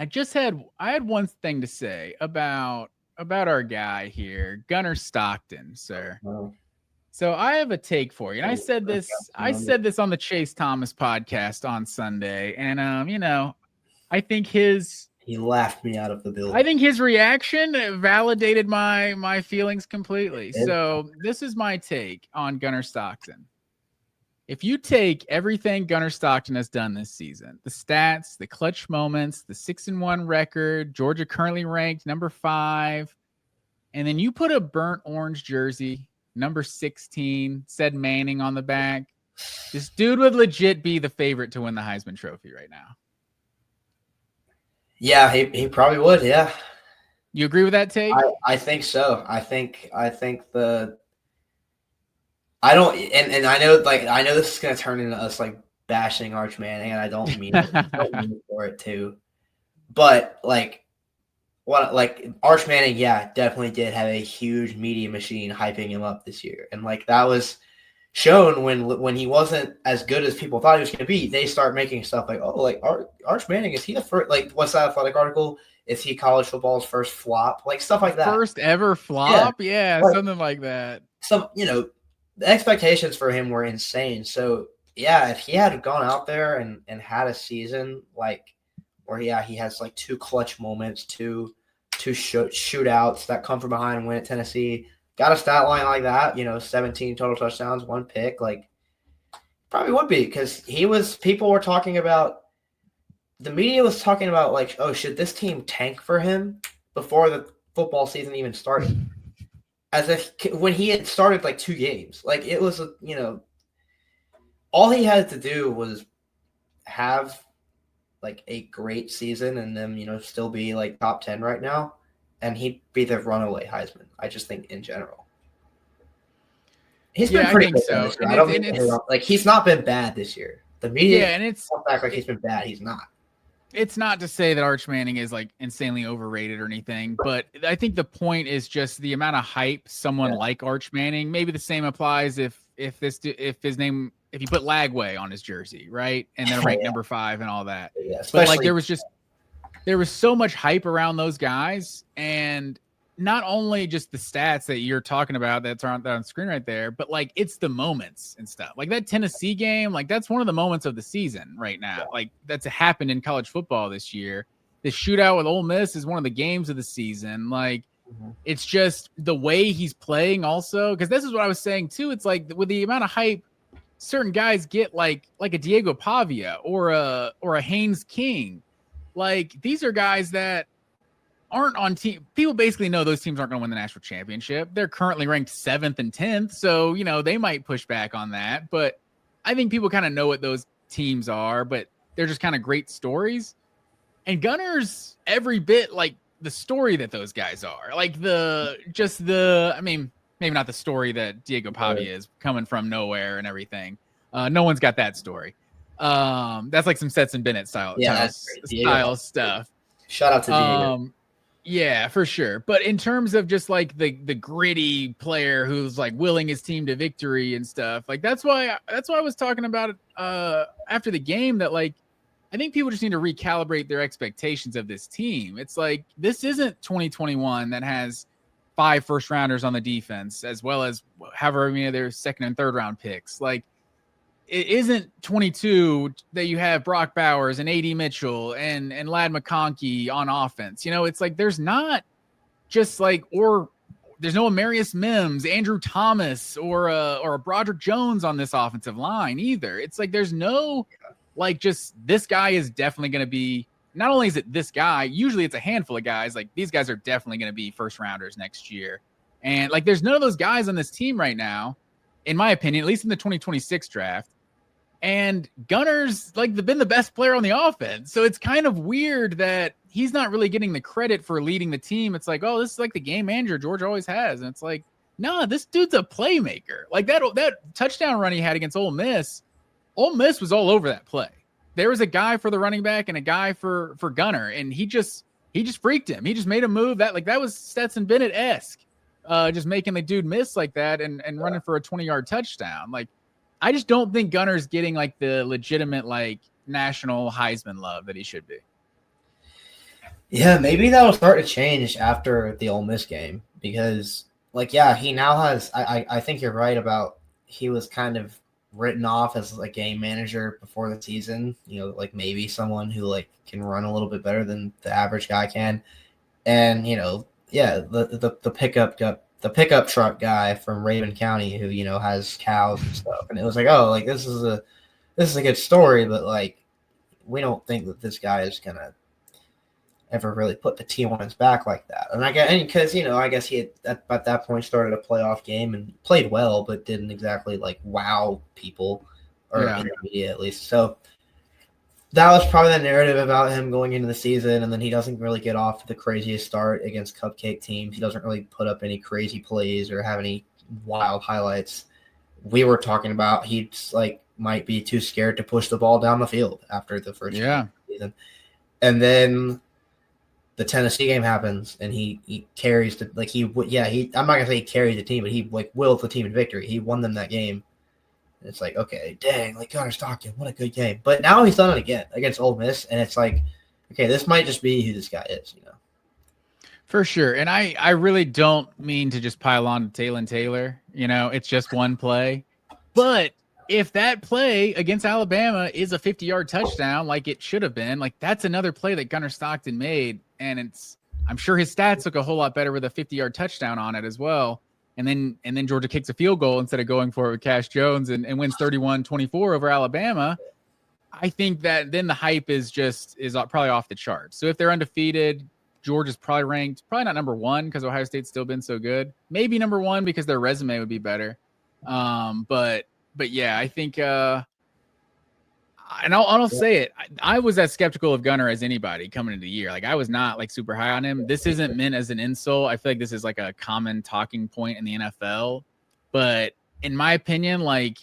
I had one thing to say about our guy here, Gunner Stockton, sir. Well, So I have a take for you. And so I said this on the Chase Thomas podcast on Sunday. And I think his he laughed me out of the building. reaction validated my feelings completely. Did? So this is my take on Gunner Stockton. If you take everything Gunner Stockton has done this season, the stats, the clutch moments, the 6-1 record, Georgia currently ranked number 5, and then you put a burnt orange jersey, number 16, said Manning on the back, this dude would legit be the favorite to win the Heisman Trophy right now. Yeah, he probably would. Yeah, you agree with that take? I think so. I think I don't, and I know this is gonna turn into us like bashing Arch Manning, and I don't mean it. I don't mean for it to, but like Arch Manning, yeah, definitely did have a huge media machine hyping him up this year, and like that was shown when he wasn't as good as people thought he was going to be. They start making stuff like, oh, like Arch Manning, is he the first? Like, what's that athletic article? Is he college football's first flop? Like stuff like that. First ever flop, yeah, something like that. So the expectations for him were insane. So yeah, if he had gone out there and had a season like where he has like 2 clutch moments, two shootouts that come from behind and win at Tennessee. Got a stat line like that, 17 total touchdowns, 1 pick, like probably would be because people were talking about, the media was talking about like, oh, should this team tank for him before the football season even started? As if when he had started like 2 games, like it was, all he had to do was have like a great season and then, still be like top 10 right now. And he'd be the runaway Heisman. I just think in general. He's been pretty good. So. I don't mean like he's not been bad this year. The media and it's act like he's been bad. He's not. It's not to say that Arch Manning is like insanely overrated or anything, but I think the point is just the amount of hype someone like Arch Manning. Maybe the same applies if you put Lagway on his jersey, right? And they're ranked number 5 and all that. Yeah, but like there was so much hype around those guys, and not only just the stats that you're talking about that's on screen right there, but like it's the moments and stuff. Like that Tennessee game, like that's one of the moments of the season right now. Like that's happened in college football this year. The shootout with Ole Miss is one of the games of the season. Like it's just the way he's playing also, because this is what I was saying too. It's like with the amount of hype certain guys get, like a Diego Pavia or a Haynes King. Like these are guys that aren't on team. People basically know those teams aren't going to win the national championship. They're currently ranked 7th and 10th. So, they might push back on that, but I think people kind of know what those teams are, but they're just kind of great stories. And Gunner's every bit like the story that those guys are. Like I mean, maybe not the story that Diego Pavia is, coming from nowhere and everything. No one's got that story. That's like some Stetson Bennett style stuff. Shout out to Diego. Yeah, for sure. But in terms of just like the gritty player who's like willing his team to victory and stuff, like that's why I was talking about it after the game, that like I think people just need to recalibrate their expectations of this team. It's like this isn't 2021 that has 5 first-rounders on the defense, as well as however many of their 2nd and 3rd round picks. Like it isn't 22 that you have Brock Bowers and A.D. Mitchell and Ladd McConkey on offense. It's like there's not just like, or there's no Amarius Mims, Andrew Thomas, or a Broderick Jones on this offensive line either. It's like there's no like just this guy is definitely going to be. Not only is it this guy, usually it's a handful of guys. Like these guys are definitely going to be first rounders next year, and like there's none of those guys on this team right now, in my opinion, at least in the 2026 draft. And Gunner's like been the best player on the offense. So it's kind of weird that he's not really getting the credit for leading the team. It's like, oh, this is like the game manager Georgia always has. And it's like, nah, this dude's a playmaker. Like that touchdown run he had against Ole Miss was all over that play. There was a guy for the running back and a guy for Gunner, and he just freaked him. He just made a move that was Stetson Bennett-esque, just making the dude miss like that and running for a 20-yard touchdown. Like, I just don't think Gunner's getting like the legitimate like national Heisman love that he should be. Yeah, maybe that'll start to change after the Ole Miss game because, like, yeah, he now has. I think you're right about he was kind of written off as a game manager before the season. You know, like maybe someone who like can run a little bit better than the average guy can, and yeah, the pickup truck guy from Raven County who has cows and stuff, and it was like, oh, like this is a good story, but like we don't think that this guy is gonna ever really put the team on his back like that. And because I guess he had at that point started a playoff game and played well, but didn't exactly like wow people or in the media at least. So that was probably the narrative about him going into the season, and then he doesn't really get off to the craziest start against cupcake teams. He doesn't really put up any crazy plays or have any wild highlights. We were talking about he's like might be too scared to push the ball down the field after the first game of the season. And then the Tennessee game happens, and he carries the I'm not gonna say he carried the team, but he like willed the team in victory. He won them that game. And it's like, okay, dang, like Gunner Stockton, what a good game. But now he's done it again against Ole Miss, and it's like, okay, this might just be who this guy is, For sure. And I really don't mean to just pile on to Taylon Taylor. It's just one play. But if that play against Alabama is a 50-yard touchdown, like it should have been, like that's another play that Gunner Stockton made. And I'm sure his stats look a whole lot better with a 50-yard touchdown on it as well. And then Georgia kicks a field goal instead of going for it with Cash Jones and wins 31-24 over Alabama. I think that then the hype is probably off the charts. So if they're undefeated, Georgia's probably not number one because Ohio State's still been so good. Maybe number one because their resume would be better. But yeah, I think, and I'll say it. I was as skeptical of Gunner as anybody coming into the year. Like I was not like super high on him. This isn't meant as an insult. I feel like this is like a common talking point in the NFL. But in my opinion, like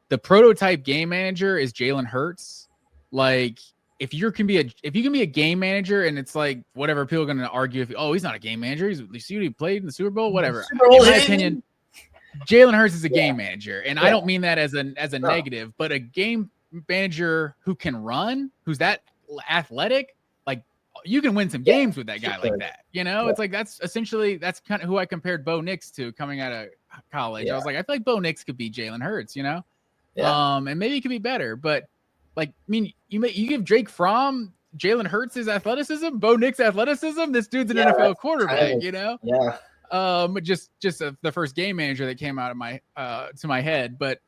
the prototype game manager is Jalen Hurts. Like if you can be a game manager, and it's like whatever people are going to argue if he's not a game manager. You see what he played in the Super Bowl, whatever. In my opinion, Jalen Hurts is a game manager, and I don't mean that as a negative, but a game manager who can run, who's that athletic, like you can win some games with that guy like that. It's like that's kind of who I compared Bo Nix to coming out of college. I was like, I feel like Bo Nix could be Jalen Hurts, and maybe he could be better, but like, I mean, you give Drake Fromm Jalen Hurts' athleticism, Bo Nix athleticism. This dude's an NFL quarterback, just the first game manager that came out of my to my head, but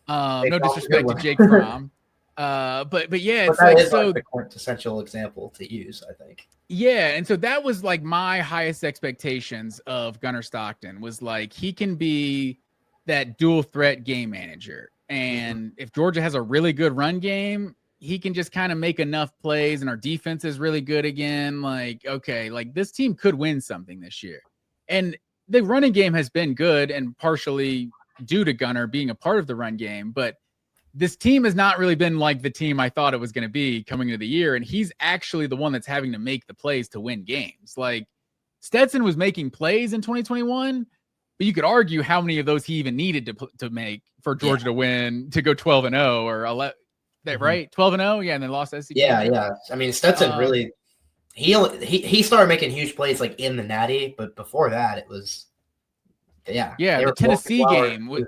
no disrespect to Jake Fromm, but yeah, it's like so the quintessential example to use, I think. Yeah, and so that was like my highest expectations of Gunner Stockton was like he can be that dual threat game manager, and if Georgia has a really good run game, he can just kind of make enough plays, and our defense is really good again. Like, okay, like this team could win something this year. And the running game has been good and partially due to Gunner being a part of the run game, but this team has not really been like the team I thought it was going to be coming into the year. And he's actually the one that's having to make the plays to win games. Like Stetson was making plays in 2021, but you could argue how many of those he even needed to make for Georgia to win, to go 12-0 or 11, right? 12-0. Yeah. And then lost SEC. Yeah. I mean, Stetson really, he started making huge plays like in the Natty, but before that it was, the Tennessee game.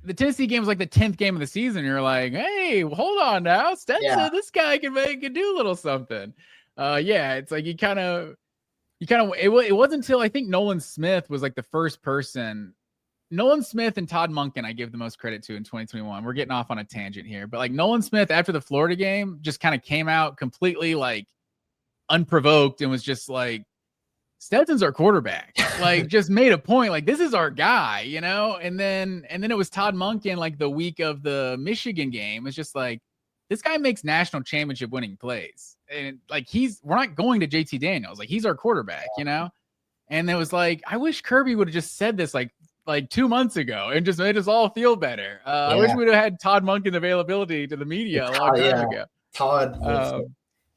The Tennessee game was like the 10th game of the season. You're like, hey, hold on now, Stetson, this guy can do a little something. It's like it wasn't until I think Nolan Smith was like the first person. Nolan Smith and Todd Monken I give the most credit to in 2021. We're getting off on a tangent here, but like Nolan Smith after the Florida game just kind of came out completely like unprovoked and was just like, Stetson's our quarterback. Like just made a point like this is our guy, and then it was Todd Monken like the week of the Michigan game. It's just like this guy makes national championship winning plays, and like we're not going to JT Daniels, like he's our quarterback, and it was like I wish Kirby would have just said this like 2 months ago and just made us all feel better. I wish we'd have had Todd Monken availability to the media a long time ago. Todd but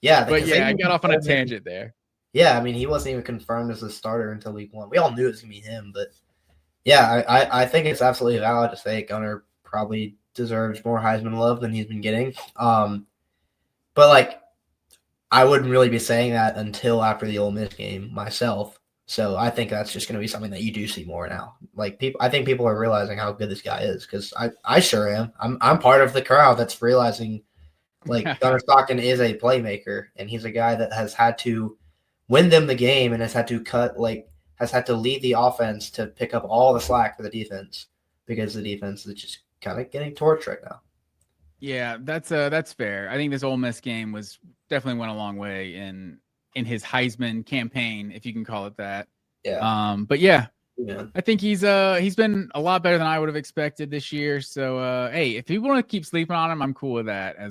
I got off on a tangent there. Yeah, I mean, he wasn't even confirmed as a starter until week 1. We all knew it was going to be him, but yeah, I think it's absolutely valid to say Gunner probably deserves more Heisman love than he's been getting. But like I wouldn't really be saying that until after the Ole Miss game myself. So I think that's just going to be something that you do see more now. Like I think people are realizing how good this guy is because I sure am. I'm part of the crowd that's realizing like Gunner Stockton is a playmaker, and he's a guy that has had to win them the game and has had to lead the offense to pick up all the slack for the defense because the defense is just kind of getting torched right now. Yeah, that's fair. I think this Ole Miss game was definitely went a long way in his Heisman campaign, if you can call it that. Yeah. But yeah, Yeah. I think he's been a lot better than I would have expected this year. So hey, if people want to keep sleeping on him, I'm cool with that as